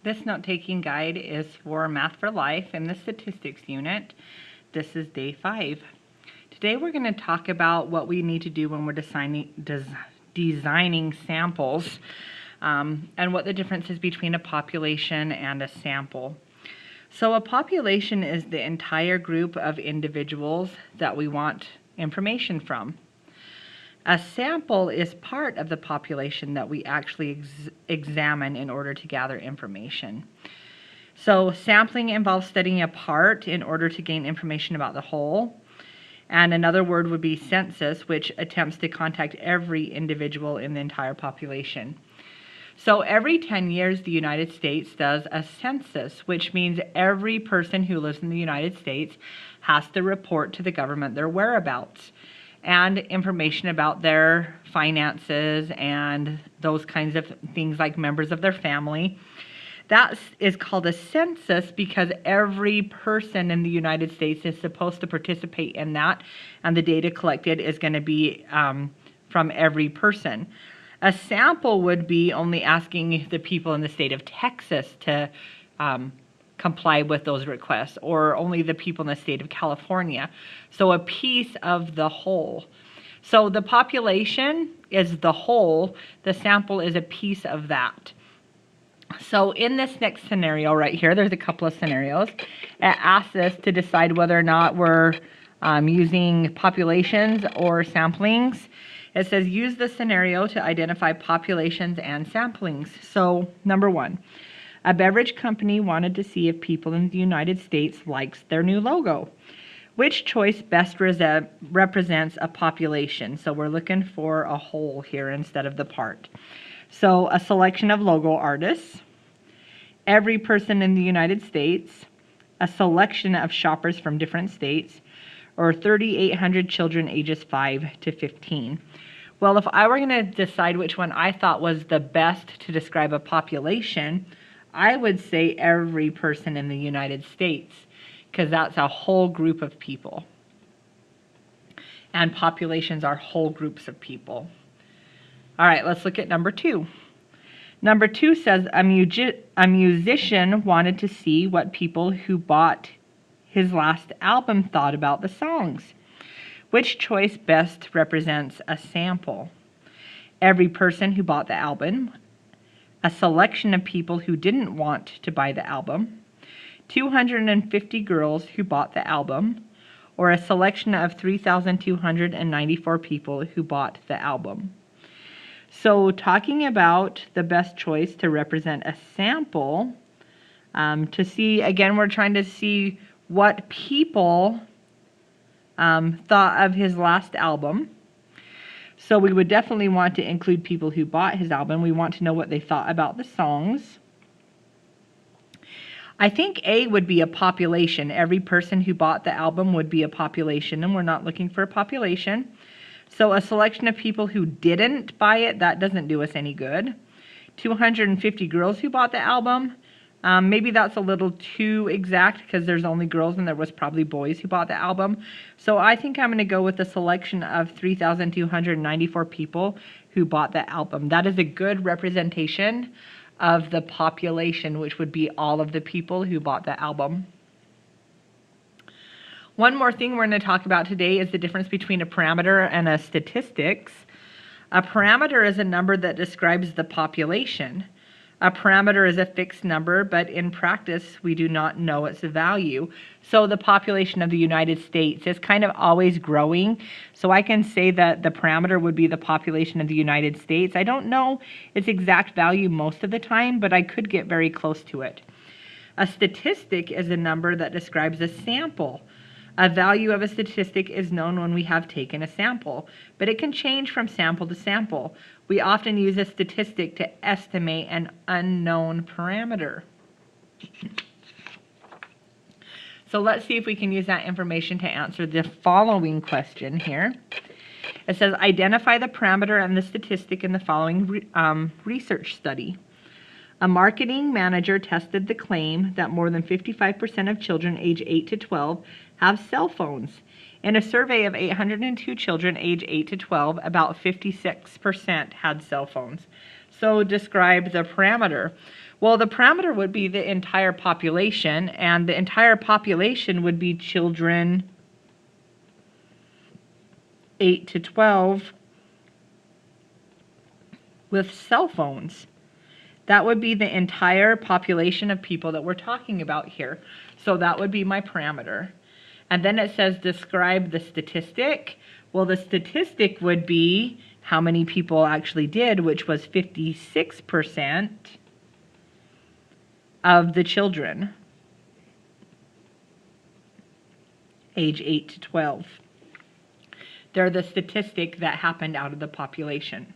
This note-taking guide is for Math for Life in the Statistics unit. This is day 5. Today we're going to talk about what we need to do when we're designing samples and what the difference is between a population and a sample. So a population is the entire group of individuals that we want information from. A sample is part of the population that we actually examine in order to gather information. So sampling involves studying a part in order to gain information about the whole. And another word would be census, which attempts to contact every individual in the entire population. So every 10 years, the United States does a census, which means every person who lives in the United States has to report to the government their whereabouts and information about their finances and those kinds of things like members of their family. That is called a census because every person in the United States is supposed to participate in that, and the data collected is going to be from every person. A sample would be only asking the people in the state of Texas to comply with those requests, or only the people in the state of California. So a piece of the whole. So the population is the whole, the sample is a piece of that. So in this next scenario right here, there's a couple of scenarios. It asks us to decide whether or not we're using populations or samplings. It says use the scenario to identify populations and samplings. So number 1. A beverage company wanted to see if people in the United States likes their new logo. Which choice best represents a population? So we're looking for a whole here instead of the part. So a selection of logo artists, every person in the United States, a selection of shoppers from different states, or 3,800 children ages 5 to 15. Well, if I were going to decide which one I thought was the best to describe a population, I would say every person in the United States, because that's a whole group of people. And populations are whole groups of people. All right, let's look at number 2. Number 2 says a musician wanted to see what people who bought his last album thought about the songs. Which choice best represents a sample? Every person who bought the album, a selection of people who didn't want to buy the album, 250 girls who bought the album, or a selection of 3,294 people who bought the album. So talking about the best choice to represent a sample, to see, again, we're trying to see what people thought of his last album. So we would definitely want to include people who bought his album. We want to know what they thought about the songs. I think A would be a population. Every person who bought the album would be a population, and we're not looking for a population. So a selection of people who didn't buy it, that doesn't do us any good. 250 girls who bought the album. Maybe that's a little too exact because there's only girls and there was probably boys who bought the album. So I think I'm going to go with the selection of 3,294 people who bought the album. That is a good representation of the population, which would be all of the people who bought the album. One more thing we're going to talk about today is the difference between a parameter and a statistics. A parameter is a number that describes the population. A parameter is a fixed number, but in practice, we do not know its value. So the population of the United States is kind of always growing. So I can say that the parameter would be the population of the United States. I don't know its exact value most of the time, but I could get very close to it. A statistic is a number that describes a sample. A value of a statistic is known when we have taken a sample, but it can change from sample to sample. We often use a statistic to estimate an unknown parameter. So let's see if we can use that information to answer the following question here. It says, identify the parameter and the statistic in the following research study. A marketing manager tested the claim that more than 55% of children age 8 to 12 have cell phones. In a survey of 802 children age 8 to 12, about 56% had cell phones. So describe the parameter. Well, the parameter would be the entire population, and the entire population would be children 8 to 12 with cell phones. That would be the entire population of people that we're talking about here. So that would be my parameter. And then it says describe the statistic. Well, the statistic would be how many people actually did, which was 56% of the children age 8 to 12. They're the statistic that happened out of the population.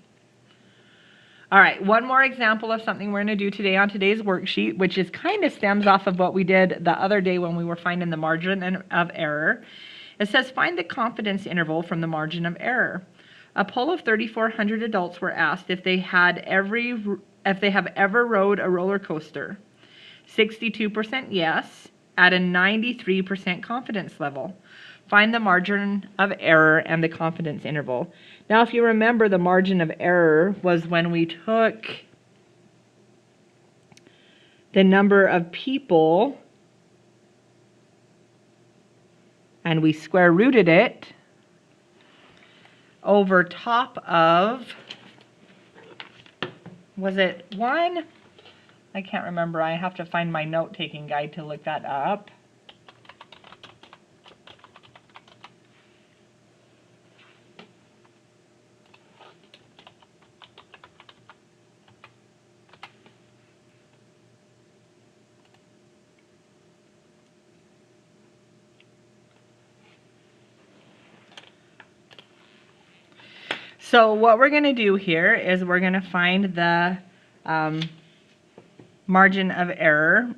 All right, one more example of something we're going to do today on today's worksheet, which is kind of stems off of what we did the other day when we were finding the margin of error. It says find the confidence interval from the margin of error. A poll of 3,400 adults were asked if they have ever rode a roller coaster. 62% yes, at a 93% confidence level. Find the margin of error and the confidence interval. Now, if you remember, the margin of error was when we took the number of people and we square rooted it over top of, was it 1? I can't remember. I have to find my note-taking guide to look that up. So what we're going to do here is we're going to find the margin of error